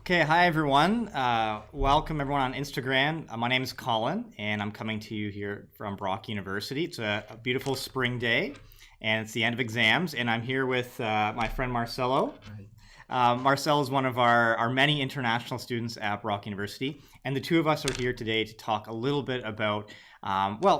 Okay, hi everyone. Welcome everyone on Instagram. My name is Colin, and I'm coming to you here from Brock University. It's a beautiful spring day, and it's the end of exams, and I'm here with my friend Marcelo. Marcel is one of our many international students at Brock University, and the two of us are here today to talk a little bit about,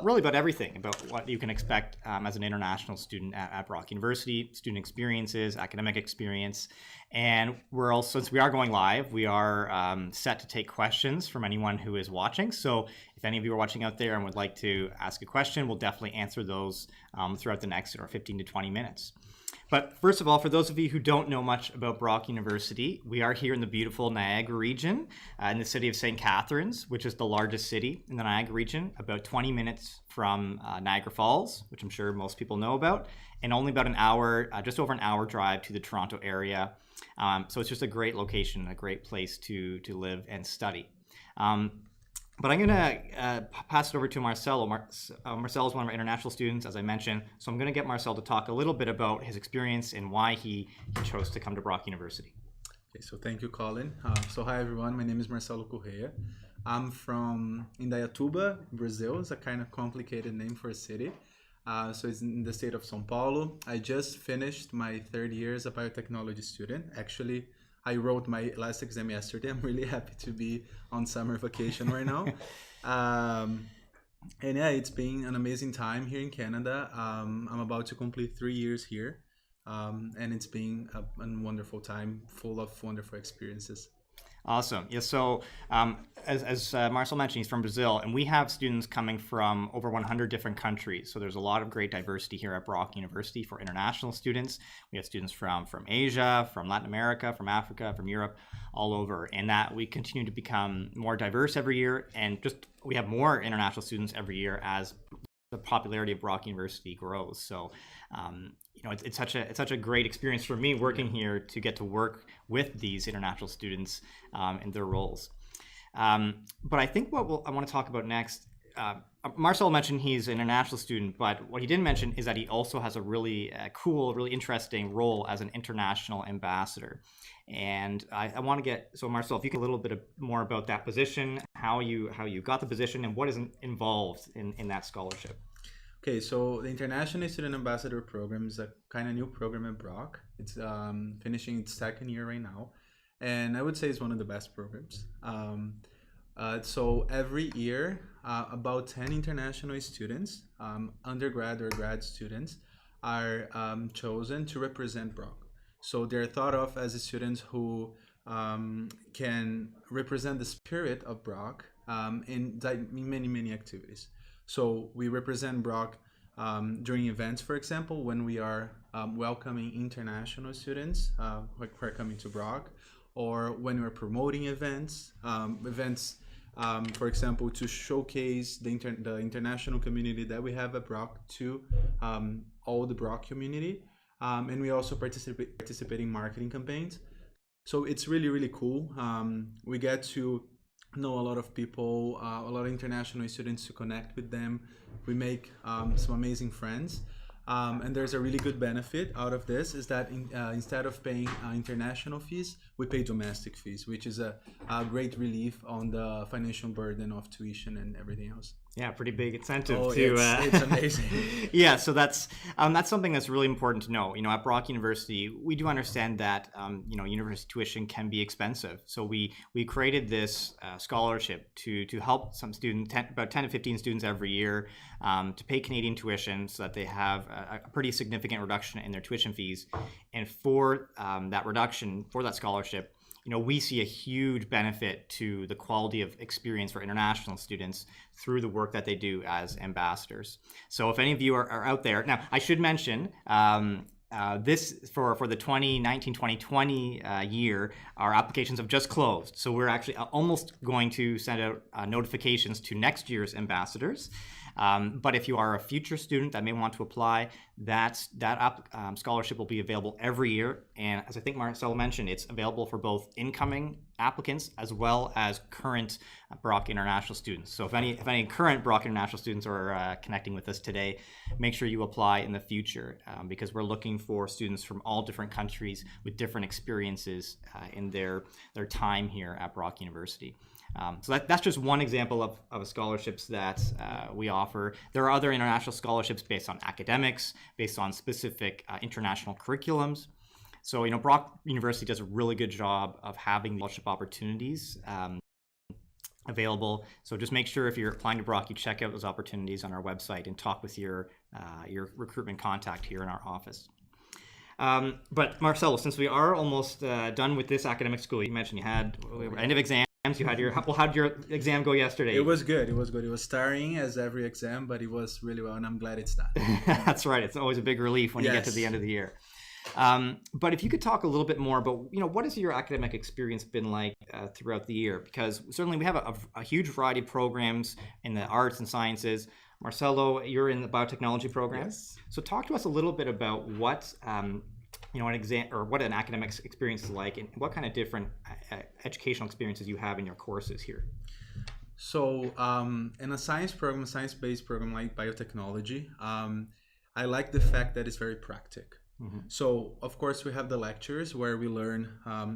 really about everything, about what you can expect as an international student at Brock University, student experiences, academic experience, and we're also, since we are going live, we are set to take questions from anyone who is watching. So if any of you are watching out there and would like to ask a question, we'll definitely answer those throughout the next 15 to 20 minutes. But first of all, for those of you who don't know much about Brock University, we are here in the beautiful Niagara region, in the city of St. Catharines, which is the largest city in the Niagara region, about 20 minutes from Niagara Falls, which I'm sure most people know about, and only about an hour, just over an hour drive to the Toronto area. So it's just a great location, a great place to live and study. But I'm going to pass it over to Marcelo. Marcelo is one of our international students, as I mentioned. So I'm going to get Marcel to talk a little bit about his experience and why he chose to come to Brock University. Okay, so thank you, Colin. So hi, everyone. My name is Marcelo Correa. I'm from Indaiatuba, Brazil. It's a kind of complicated name for a city. So it's in the state of São Paulo. I just finished my third year as a biotechnology student. Actually, I wrote my last exam yesterday. I'm really happy to be on summer vacation right now. And yeah, it's been an amazing time here in Canada. I'm about to complete 3 years here. And it's been a wonderful time, full of wonderful experiences. Awesome. Yeah, so as Marcel mentioned, he's from Brazil, and we have students coming from over 100 different countries. So there's a lot of great diversity here at Brock University for international students. We have students from Asia, from Latin America, from Africa, from Europe, all over. And that we continue to become more diverse every year, and just we have more international students every year as the popularity of Brock University grows. So it's such a great experience for me working here to get to work with these international students in their roles. But I think what I want to talk about next, Marcel mentioned he's an international student, but what he didn't mention is that he also has a really cool, really interesting role as an international ambassador. And I want to get, so Marcel, if you can a little bit more about that position, how you got the position and what is involved in that scholarship. Okay, so the International Student Ambassador Program is a kind of new program at Brock. It's finishing its second year right now, and I would say it's one of the best programs. So every year, about 10 international students, undergrad or grad students, are chosen to represent Brock. So they're thought of as students who can represent the spirit of Brock in many activities. So we represent Brock during events, for example, when we are welcoming international students who are coming to Brock, or when we're promoting events, for example, to showcase the international community that we have at Brock to all the Brock community. And we also participate in marketing campaigns. So it's really cool. We get to know a lot of people, a lot of international students, to connect with them. We make some amazing friends. And there's a really good benefit out of this, is that instead of paying international fees, we pay domestic fees, which is a great relief on the financial burden of tuition and everything else. Yeah, pretty big incentive it's amazing. Yeah, so that's something that's really important to know. At Brock University, we do understand that university tuition can be expensive. So we created this scholarship to help some students, about 10 to 15 students every year, to pay Canadian tuition so that they have a pretty significant reduction in their tuition fees. And for that reduction, for that scholarship, we see a huge benefit to the quality of experience for international students through the work that they do as ambassadors. So if any of you are out there, now I should mention, this for the 2019-2020 year, our applications have just closed. So we're actually almost going to send out notifications to next year's ambassadors. But if you are a future student that may want to apply, that scholarship will be available every year. And as I think Marcelo mentioned, it's available for both incoming applicants as well as current Brock International students. So if any current Brock International students are connecting with us today, make sure you apply in the future because we're looking for students from all different countries with different experiences in their time here at Brock University. So that's just one example of scholarships that we offer. There are other international scholarships based on academics, based on specific international curriculums. So, Brock University does a really good job of having scholarship opportunities available. So just make sure if you're applying to Brock, you check out those opportunities on our website and talk with your recruitment contact here in our office. But Marcelo, since we are almost done with this academic school, you mentioned you had end of exams. You had how did your exam go yesterday? It was good. It was tiring as every exam, but it was really well, and I'm glad it's done. That's right. It's always a big relief when you get to the end of the year. But if you could talk a little bit more about, what has your academic experience been like throughout the year? Because certainly we have a huge variety of programs in the arts and sciences. Marcelo, you're in the biotechnology program. Yes. So talk to us a little bit about what an exam or what an academic experience is like, and what kind of different educational experiences you have in your courses here. So in a science-based program like biotechnology, I like the fact that it's very practical. Mm-hmm. So of course we have the lectures where we learn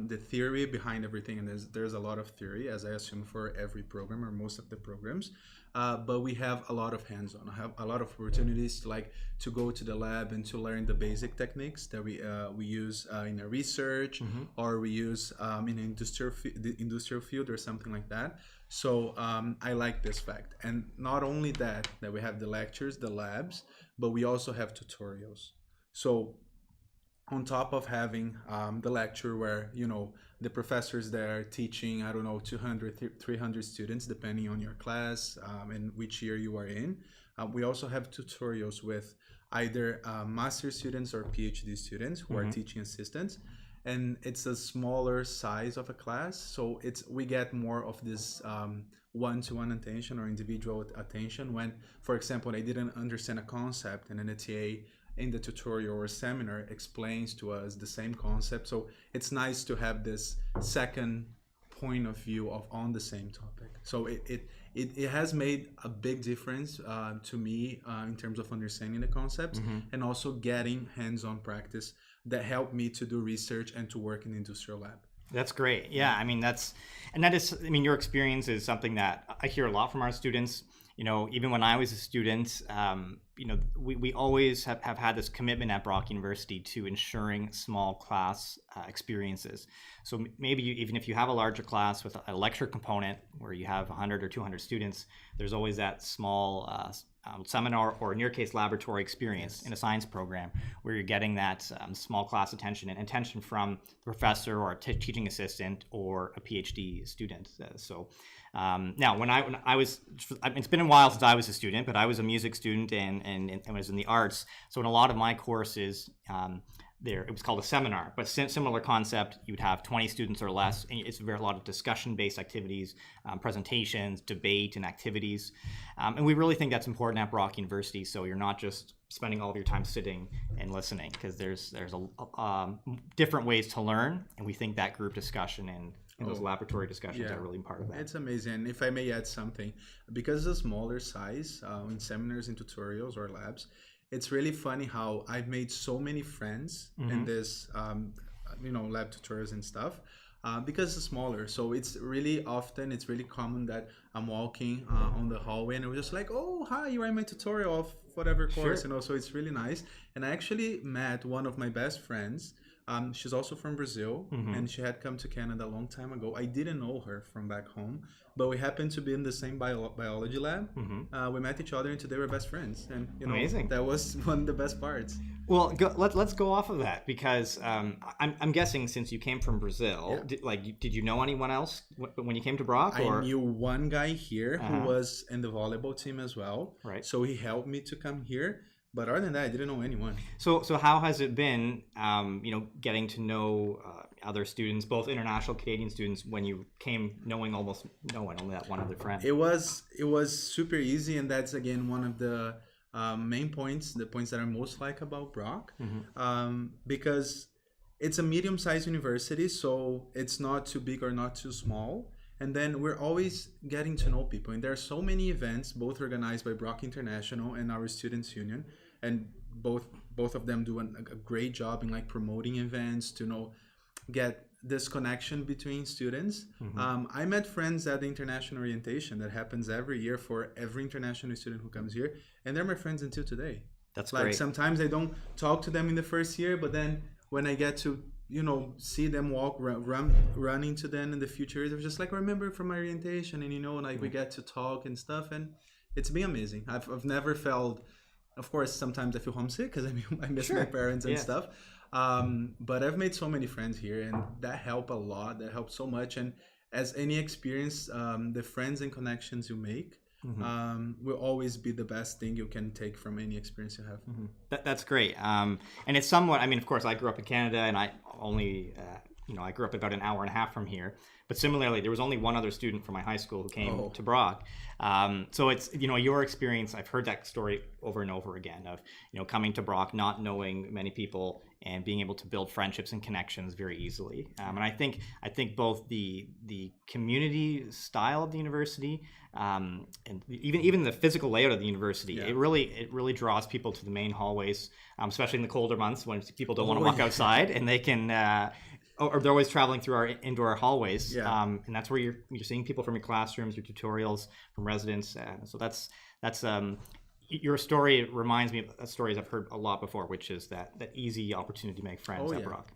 the theory behind everything, and there's a lot of theory, as I assume for every program or most of the programs. But we have a lot of hands-on. I have a lot of opportunities to go to the lab and to learn the basic techniques that we use in a research, mm-hmm. or we use in the industrial field or something like that. So I like this fact. And not only that we have the lectures, the labs, but we also have tutorials. So on top of having the lecture where, the professor's there teaching, 200, 300 students, depending on your class and which year you are in. We also have tutorials with either master students or PhD students who mm-hmm. are teaching assistants. And it's a smaller size of a class. So we get more of this one-to-one attention or individual attention when, for example, I didn't understand a concept and then a TA in the tutorial or seminar explains to us the same concept. So it's nice to have this second point of view on the same topic. So it has made a big difference to me in terms of understanding the concepts, mm-hmm. and also getting hands-on practice that helped me to do research and to work in the industrial lab. That's great. Yeah, your experience is something that I hear a lot from our students. Even when I was a student, we always have had this commitment at Brock University to ensuring small class experiences. So maybe even if you have a larger class with a lecture component where you have 100 or 200 students, there's always that small seminar, or in your case, laboratory experience, yes. in a science program where you're getting that small class attention and attention from the professor or a teaching assistant or a PhD student. Now, when I was, it's been a while since I was a student, but I was a music student and was in the arts. So in a lot of my courses, it was called a seminar, but similar concept. You would have 20 students or less. And it's a lot of discussion-based activities, presentations, debate, and activities. And we really think that's important at Brock University. So you're not just spending all of your time sitting and listening, because there's different ways to learn, and we think that group discussion and those laboratory discussions are really part of that. It's amazing. And if I may add something, because of the smaller size in seminars and tutorials or labs, it's really funny how I've made so many friends mm-hmm. in this, lab tutorials and stuff, because it's smaller. So it's really common that I'm walking on the hallway and it was just like, oh, hi, you are in my tutorial of whatever course, sure. So it's really nice. And I actually met one of my best friends. She's also from Brazil, mm-hmm. and she had come to Canada a long time ago. I didn't know her from back home, but we happened to be in the same biology lab. Mm-hmm. We met each other, and today we're best friends. And amazing. That was one of the best parts. Well, let's go off of that, because I'm guessing since you came from Brazil, yeah. did you know anyone else when you came to Brock? I knew one guy here who was in the volleyball team as well. Right. So he helped me to come here. But other than that, I didn't know anyone. So how has it been, getting to know other students, both international Canadian students, when you came knowing almost no one, only that one other friend? It was super easy, and that's again one of the main points, the points that I most like about Brock, because it's a medium-sized university, so it's not too big or not too small. And then we're always getting to know people, and there are so many events, both organized by Brock International and our Students Union, and both of them do a great job in like promoting events to get this connection between students. I met friends at the international orientation that happens every year for every international student who comes here, and they're my friends until today. That's Like great. sometimes I don't talk to them in the first year, but then when I get to see them run into them in the future, they're just like, remember from my orientation, and like we get to talk and stuff, and it's been amazing. I've never felt, of course, sometimes I feel homesick because I miss my parents and stuff. But I've made so many friends here, and that helped a lot. That helped so much. And as any experience, the friends and connections you make will always be the best thing you can take from any experience you have. That's great. And it's somewhat, I mean, of course, I grew up in Canada, and I only, I grew up about an hour and a half from here. But similarly, there was only one other student from my high school who came to Brock. So it's, your experience, I've heard that story over and over again of, coming to Brock, not knowing many people, and being able to build friendships and connections very easily. And I think both the community style of the university, and even the physical layout of the university, it really draws people to the main hallways, especially in the colder months when people don't want to walk outside, and they can, or they're always traveling through our indoor hallways. And that's where you're seeing people from your classrooms, your tutorials, from residents. So that's your story reminds me of stories I've heard a lot before, which is that easy opportunity to make friends at Brock.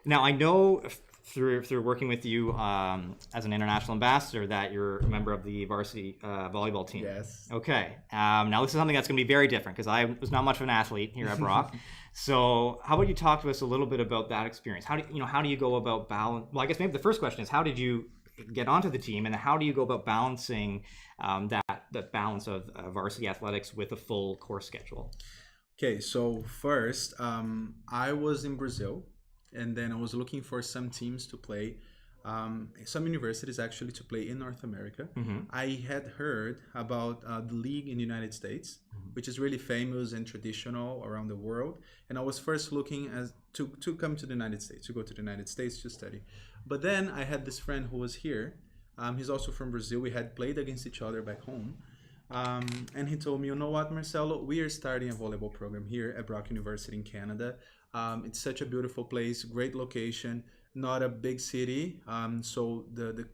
Now I know through working with you as an international ambassador that you're a member of the varsity volleyball team. Yes. Okay. Now this is something that's going to be very different because I was not much of an athlete here at Brock. So how about you talk to us a little bit about that experience? How do you go about balance? Well, I guess maybe the first question is, how did you get onto the team, and how do you go about balancing that balance of varsity athletics with a full course schedule? Okay, so first, I was in Brazil, and then I was looking for some teams to play, some universities actually to play in North America. I had heard about the league in the United States, which is really famous and traditional around the world. And I was first looking to come to the United States, to go to the United States to study. But then I had this friend who was here. He's also from Brazil. We had played against each other back home. And he told me, you know what, Marcelo, we are starting a volleyball program here at Brock University in Canada. It's such a beautiful place, great location, not a big city, so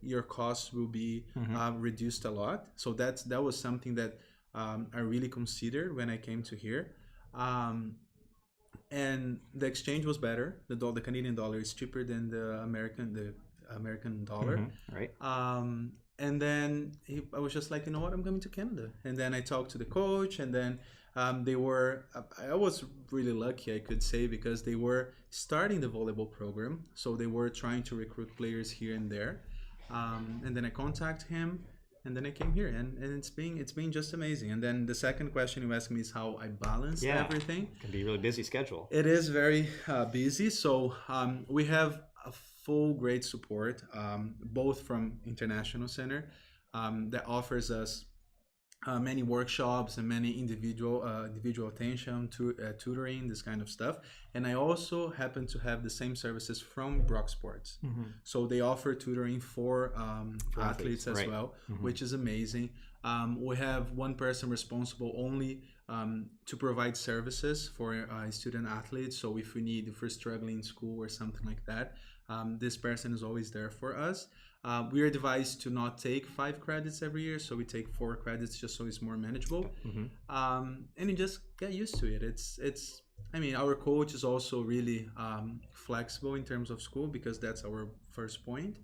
your costs will be reduced a lot. So that was something that I really considered when I came to here. And the exchange was better. The Canadian dollar is cheaper than the American dollar. Right. And then I was just like, you know what, I'm coming to Canada. And then I talked to the coach, and then I was really lucky, I could say, because they were starting the volleyball program. So they were trying to recruit players here and there. And then I contacted him, and then I came here, and it's been just amazing. And then the second question you asked me is how I balance everything. It can be a really busy schedule. It is very busy. So we have a full great support, both from International Center, that offers us many workshops and many individual attention to tutoring, this kind of stuff. And I also happen to have the same services from Brock Sports. So they offer tutoring for athletes as well, which is amazing. We have one person responsible only to provide services for student athletes. So if we're struggling in school or something like that, this person is always there for us. We are advised to not take 5 credits every year, so we take 4 credits just so it's more manageable. And you just get used to it. Our coach is also really flexible in terms of school, because that's our first point,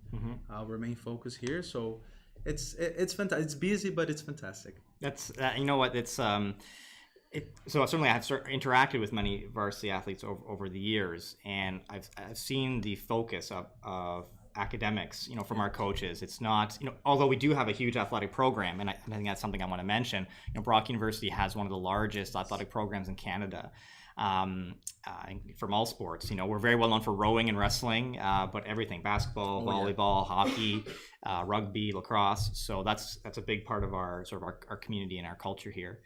our main focus here. So it's fantastic. It's busy, but it's fantastic. That's you know what, it's so certainly I've interacted with many varsity athletes over the years, and I've seen the focus of academics, from our coaches. It's not, although we do have a huge athletic program, and I think that's something I want to mention. Brock University has one of the largest athletic programs in Canada. From all sports, we're very well known for rowing and wrestling, but everything: basketball, volleyball, hockey, rugby, lacrosse. So that's a big part of our our community and our culture here.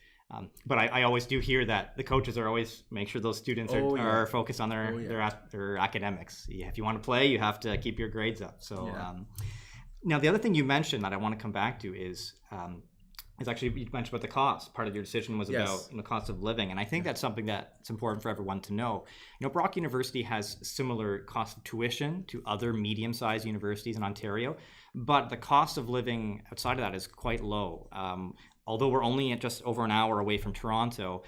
But I always do hear that the coaches are always make sure those students are focused on their academics. Yeah, if you want to play, you have to keep your grades up. So now the other thing you mentioned that I want to come back to is actually, you mentioned about the cost. Part of your decision was about the cost of living, and I think that's something that's important for everyone to know. Brock University has similar cost of tuition to other medium-sized universities in Ontario, but the cost of living outside of that is quite low. Although we're only just over an hour away from Toronto,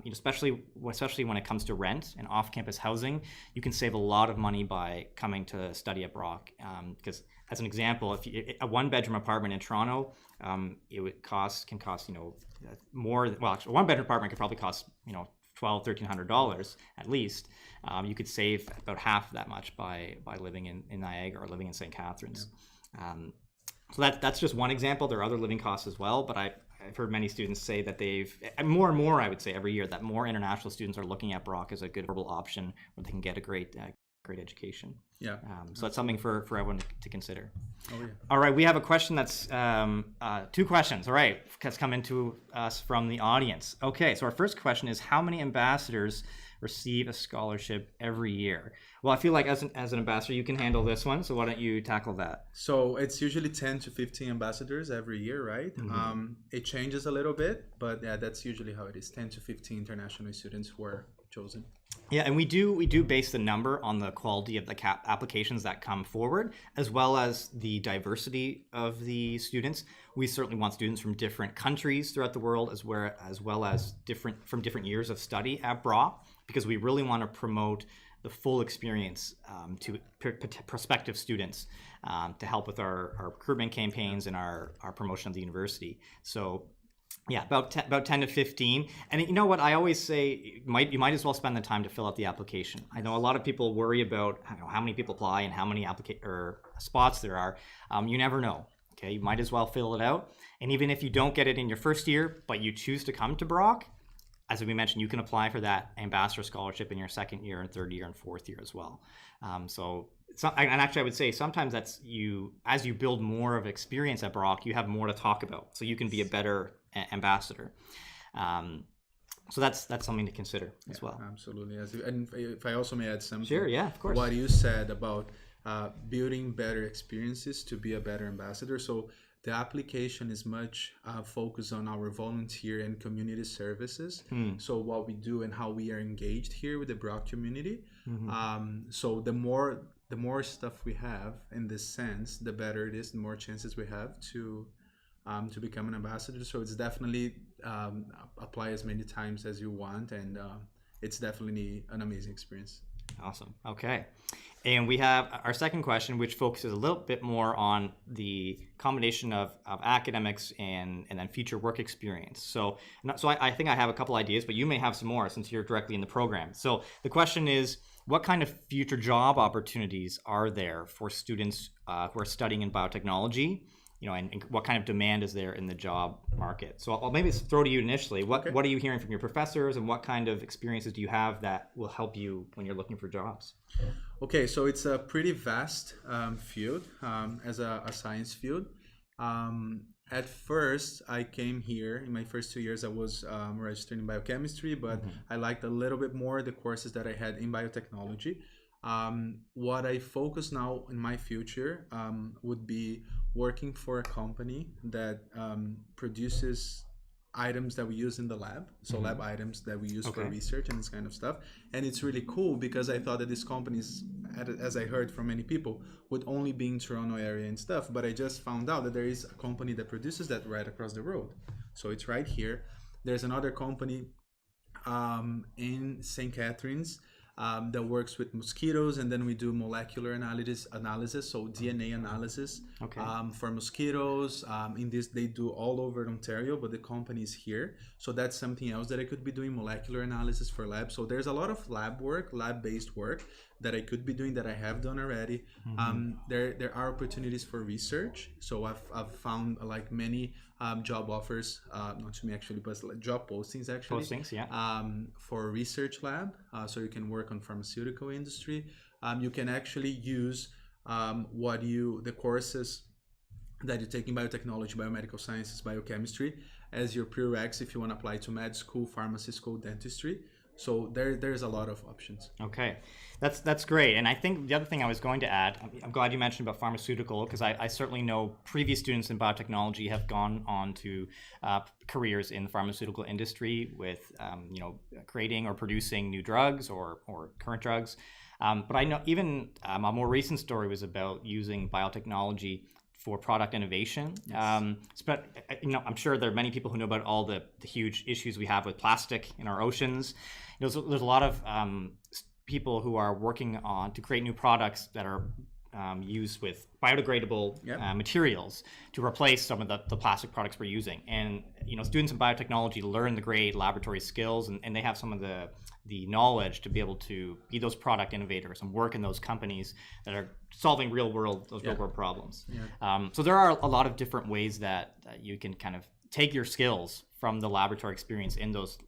especially when it comes to rent and off-campus housing, you can save a lot of money by coming to study at Brock. Because, as an example, if a one-bedroom apartment in Toronto, it can cost more. Well, actually, a one-bedroom apartment could probably cost $1,200-$1,300 at least. You could save about half that much by living in Niagara or living in St. Catharines. So that's just one example. There are other living costs as well, but I've heard many students say that more and more, I would say, every year, that more international students are looking at Brock as a good option where they can get a great education. Yeah. So that's something for everyone to consider. Oh, yeah. All right, we have a question that's two questions. All right, has come into us from the audience. Okay, so our first question is, how many ambassadors receive a scholarship every year? Well, I feel like as an ambassador, you can handle this one. So why don't you tackle that? So it's usually 10 to 15 ambassadors every year, right? Mm-hmm. It changes a little bit, but yeah, that's usually how it is. 10 to 15 international students who are chosen. Yeah, and we do base the number on the quality of the applications that come forward, as well as the diversity of the students. We certainly want students from different countries throughout the world, as well as from different years of study at Brock, because we really want to promote the full experience to prospective students to help with our recruitment campaigns and our promotion of the university. So yeah, about 10 to 15. And you know what? I always say you might as well spend the time to fill out the application. I know a lot of people worry about how many people apply and how many spots there are. You never know. Okay, you might as well fill it out. And even if you don't get it in your first year, but you choose to come to Brock, as we mentioned, you can apply for that ambassador scholarship in your second year and third year and fourth year as well. And actually, I would say sometimes as you build more of experience at Brock, you have more to talk about, so you can be a better ambassador. So that's something to consider as well. Absolutely. And if I also may add something. Sure. Yeah. Of course. What you said about building better experiences to be a better ambassador. So the application is much focused on our volunteer and community services. So what we do and how we are engaged here with the Brock community. Mm-hmm. So the more stuff we have in this sense, the better it is, the more chances we have to become an ambassador. So it's definitely apply as many times as you want, and it's definitely an amazing experience. Awesome. Okay. And we have our second question, which focuses a little bit more on the combination of academics and then future work experience. So I think I have a couple ideas, but you may have some more since you're directly in the program. So the question is, what kind of future job opportunities are there for students who are studying in biotechnology? And what kind of demand is there in the job market? So I'll maybe throw to you initially. What are you hearing from your professors, and what kind of experiences do you have that will help you when you're looking for jobs? Okay, so it's a pretty vast field as a science field. At first, I came here, in my first 2 years, I was registered in biochemistry, but I liked a little bit more the courses that I had in biotechnology. What I focus now in my future would be working for a company that produces items that we use in the lab, so lab items that we use for research and this kind of stuff. And it's really cool because I thought that these companies, as I heard from many people, would only be in Toronto area and stuff, but I just found out that there is a company that produces that right across the road. So it's right here. There's another company in St. Catharines that works with mosquitoes, and then we do molecular analysis, so DNA analysis for mosquitoes. In this, they do all over Ontario, but the company is here, so that's something else that I could be doing, molecular analysis for labs. So there's a lot of lab-based work that I could be doing, that I have done already. There are opportunities for research. So I've found like many job offers, not to me actually, but like job postings actually. For research lab, so you can work on pharmaceutical industry. You can actually use the courses that you take in biotechnology, biomedical sciences, biochemistry as your prereqs if you want to apply to med school, pharmacy school, dentistry. So there's a lot of options. Okay, that's great. And I think the other thing I was going to add, I'm glad you mentioned about pharmaceutical, because I certainly know previous students in biotechnology have gone on to careers in the pharmaceutical industry with creating or producing new drugs or current drugs. But I know even a more recent story was about using biotechnology for product innovation. But I'm sure there are many people who know about all the huge issues we have with plastic in our oceans. There's a lot of people who are working on to create new products that are used with biodegradable materials to replace some of the plastic products we're using. And students in biotechnology learn the great laboratory skills, and they have some of the knowledge to be able to be those product innovators and work in those companies that are solving real world problems. So there are a lot of different ways that you can kind of take your skills from the laboratory experience in those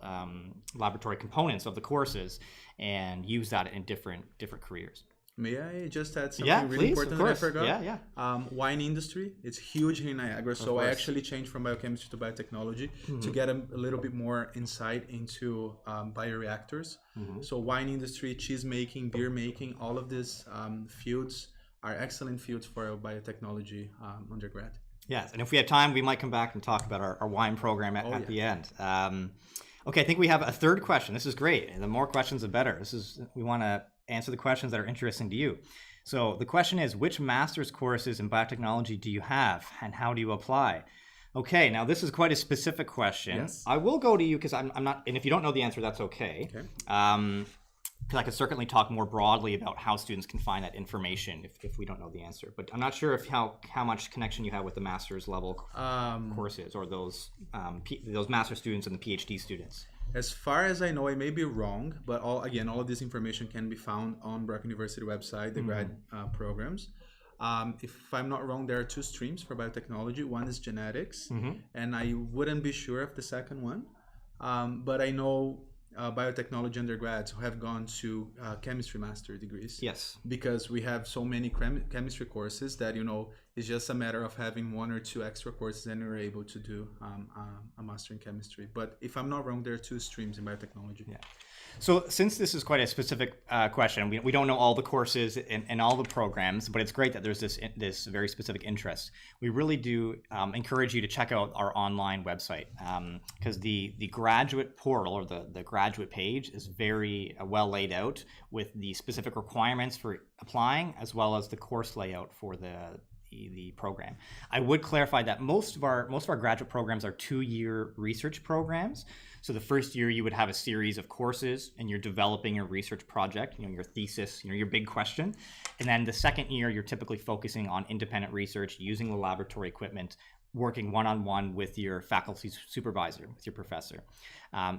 laboratory components of the courses and use that in different careers. May I just add something really important that I forgot? Wine industry, it's huge in Niagara. So I actually changed from biochemistry to biotechnology to get a little bit more insight into bioreactors. So wine industry, cheese making, beer making, all of these fields are excellent fields for a biotechnology undergrad. Yes, and if we have time, we might come back and talk about our wine program at the end. Okay, I think we have a third question. This is great. The more questions, the better. We want to answer the questions that are interesting to you. So the question is, which master's courses in biotechnology do you have, and how do you apply? Okay, now this is quite a specific question. Yes. I will go to you because I'm not, and if you don't know the answer, that's okay. Because I could certainly talk more broadly about how students can find that information if we don't know the answer. But I'm not sure if how much connection you have with the master's level courses or those master students and the PhD students. As far as I know, I may be wrong, but all of this information can be found on Brock University website, the grad programs. If I'm not wrong, there are 2 streams for biotechnology. One is genetics, and I wouldn't be sure of the second one. But I know biotechnology undergrads who have gone to chemistry master degrees. Yes. Because we have so many chemistry courses that, it's just a matter of having 1 or 2 extra courses and you're able to do a master in chemistry. But if I'm not wrong, there are 2 streams in biotechnology. Yeah. So since this is quite a specific question, we don't know all the courses and all the programs, but it's great that there's this very specific interest. We really do encourage you to check out our online website because the graduate portal or the graduate page is very well laid out with the specific requirements for applying as well as the course layout for the program. I would clarify that most of our graduate programs are 2-year research programs. So the first year you would have a series of courses and you're developing your research project, your thesis, your big question. And then the second year you're typically focusing on independent research using the laboratory equipment, working one-on-one with your faculty supervisor, with your professor.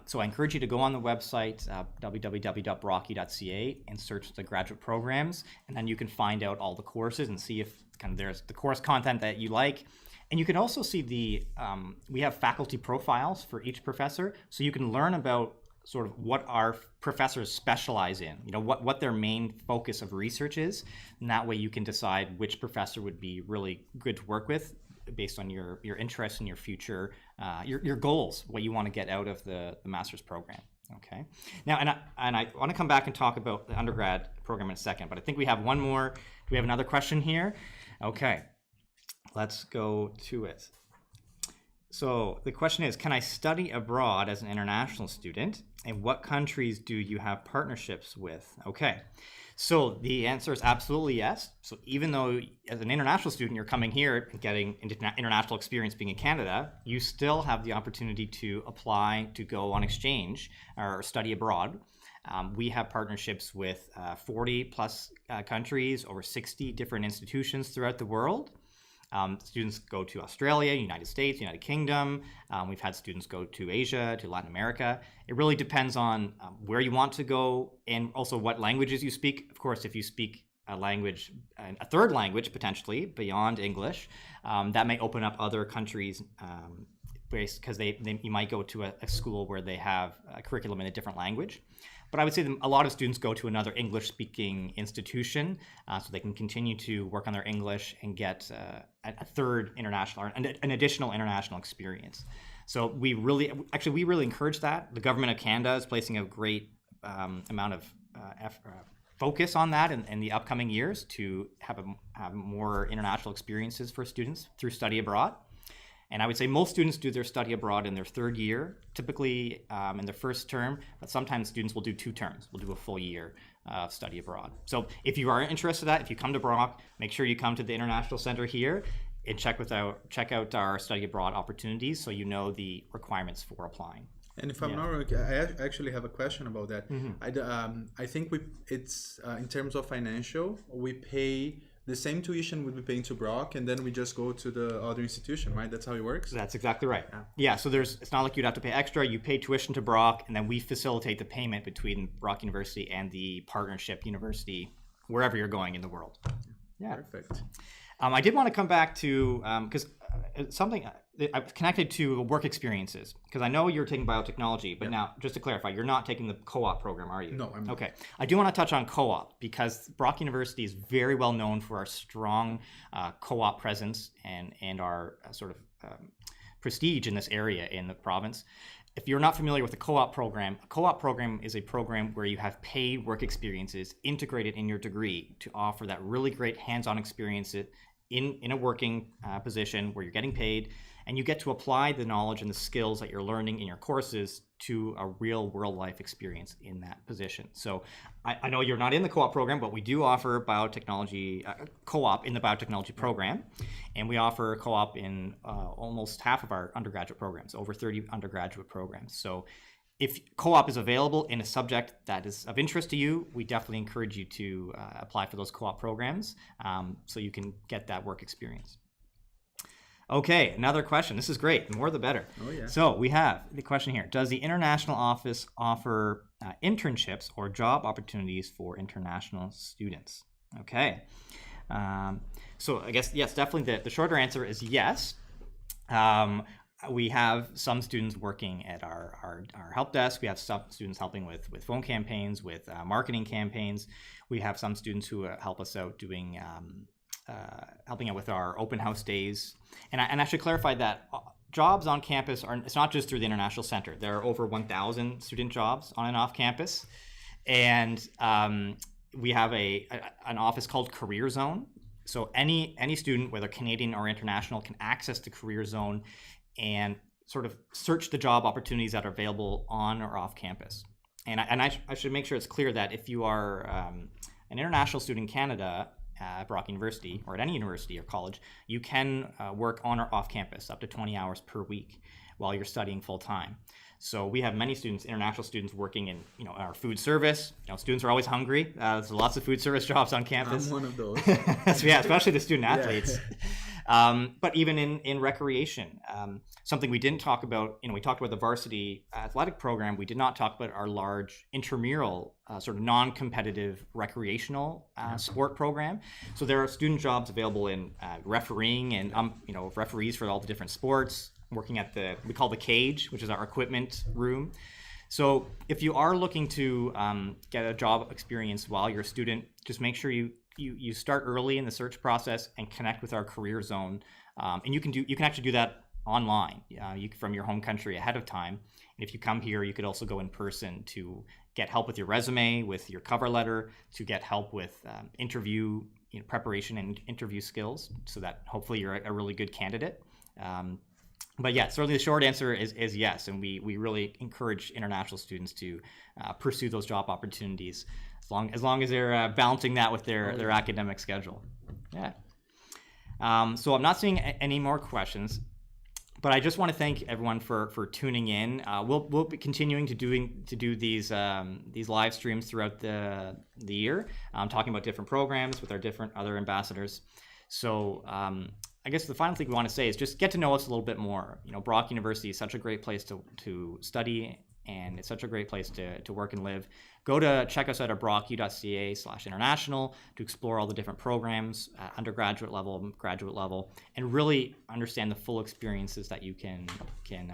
So I encourage you to go on the website, www.brocky.ca, and search the graduate programs, and then you can find out all the courses and see if there's the course content that you like. And you can also see we have faculty profiles for each professor, so you can learn about sort of what our professors specialize in, what their main focus of research is, and that way you can decide which professor would be really good to work with based on your interests and your future, your goals, what you want to get out of the master's program. Okay. Now, and I want to come back and talk about the undergrad program in a second, but I think we have one more. Do we have another question here? Okay. Let's go to it. So the question is, can I study abroad as an international student? And what countries do you have partnerships with? Okay. So the answer is absolutely yes. So even though as an international student, you're coming here and getting international experience being in Canada, you still have the opportunity to apply to go on exchange or study abroad. We have partnerships with 40 plus countries, over 60 different institutions throughout the world. Students go to Australia, United States, United Kingdom. We've had students go to Asia, to Latin America. It really depends on where you want to go and also what languages you speak. Of course, if you speak a language, a third language potentially beyond English, that may open up other countries because you might go to a school where they have a curriculum in a different language. But I would say that a lot of students go to another English-speaking institution so they can continue to work on their English and get a third international, or an additional international experience. So we really encourage that. The government of Canada is placing a great amount of focus on that in the upcoming years to have more international experiences for students through study abroad. And I would say most students do their study abroad in their third year, typically in their first term, but sometimes students will do 2 terms. We'll do a full year of study abroad. So if you are interested in that, if you come to Brock, make sure you come to the International Center here and check out our study abroad opportunities so you know the requirements for applying. And if I'm not wrong, I actually have a question about that. I think it's in terms of financial, we pay the same tuition we'd be paying to Brock, and then we just go to the other institution, right? That's how it works? That's exactly right. Yeah, so it's not like you'd have to pay extra. You pay tuition to Brock, and then we facilitate the payment between Brock University and the partnership university, wherever you're going in the world. Yeah. Perfect. I did want to come back to, because something connected to work experiences, because I know you're taking biotechnology, but now, just to clarify, you're not taking the co-op program, are you? No, I'm not. Okay. I do want to touch on co-op, because Brock University is very well known for our strong co-op presence and our sort of prestige in this area in the province. If you're not familiar with the co-op program is a program where you have paid work experiences integrated in your degree to offer that really great hands-on experience in a working position where you're getting paid, and you get to apply the knowledge and the skills that you're learning in your courses to a real world life experience in that position. So I know you're not in the co-op program, but we do offer biotechnology co-op in the biotechnology program, and we offer co-op in almost half of our undergraduate programs, over 30 undergraduate programs. So if co-op is available in a subject that is of interest to you, we definitely encourage you to apply for those co-op programs so you can get that work experience. Okay, another question. This is great. The more the better. Oh, yeah. So we have the question here. Does the International Office offer internships or job opportunities for international students? Okay. So I guess, yes, definitely the shorter answer is yes. We have some students working at our help desk. We have some students helping with phone campaigns, with marketing campaigns. We have some students who help us out doing helping out with our open house days. And I should clarify that jobs on campus it's not just through the International Center. There are over 1,000 student jobs on and off campus. And we have an office called Career Zone. So any student, whether Canadian or international, can access the Career Zone and sort of search the job opportunities that are available on or off campus. And I should make sure it's clear that if you are an international student in Canada at Brock University or at any university or college, you can work on or off campus up to 20 hours per week while you're studying full time. So we have many students, international students, working in our food service. Students are always hungry. There's lots of food service jobs on campus. I'm one of those. So yeah, especially the student athletes. Yeah. But even in recreation, something we didn't talk about, we talked about the varsity athletic program. We did not talk about our large intramural sort of non-competitive recreational sport program. So there are student jobs available in refereeing and referees for all the different sports, working at we call the cage, which is our equipment room. So if you are looking to get a job experience while you're a student, just make sure you start early in the search process and connect with our Career Zone. And you can actually do that online from your home country ahead of time. And if you come here, you could also go in person to get help with your resume, with your cover letter, to get help with interview preparation and interview skills, so that hopefully you're a really good candidate. But yeah, certainly the short answer is yes, and we really encourage international students to pursue those job opportunities as long as they're balancing that with their academic schedule. Yeah. So I'm not seeing any more questions, But I just want to thank everyone for tuning in. We'll be continuing to do these live streams throughout the year, talking about different programs with our different other ambassadors. So I guess the final thing we want to say is just get to know us a little bit more. You know, Brock University is such a great place to study, and it's such a great place to work and live. Go to check us out at brocku.ca/international to explore all the different programs at undergraduate level, graduate level, and really understand the full experiences that you can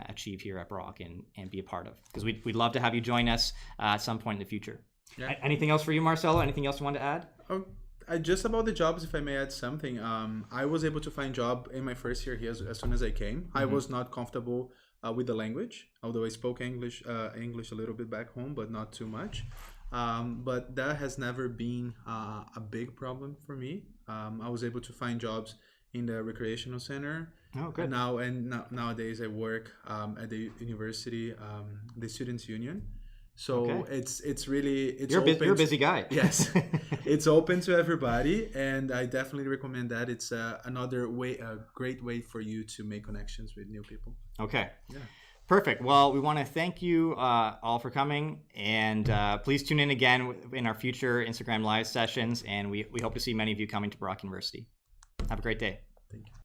achieve here at Brock and be a part of. Because we'd love to have you join us at some point in the future. Yeah. Anything else for you, Marcelo? Anything else you want to add? Just about the jobs, if I may add something, I was able to find job in my first year here as soon as I came. Mm-hmm. I was not comfortable with the language, although I spoke English a little bit back home, but not too much. But that has never been a big problem for me. I was able to find jobs in the recreational center. Oh, good. Nowadays I work at the university, the Students' Union. So okay. it's really you're a busy guy. Yes, it's open to everybody, and I definitely recommend that. It's another way, a great way for you to make connections with new people. Okay. Yeah. Perfect. Well, we want to thank you all for coming, and please tune in again in our future Instagram Live sessions, and we hope to see many of you coming to Brock University. Have a great day. Thank you.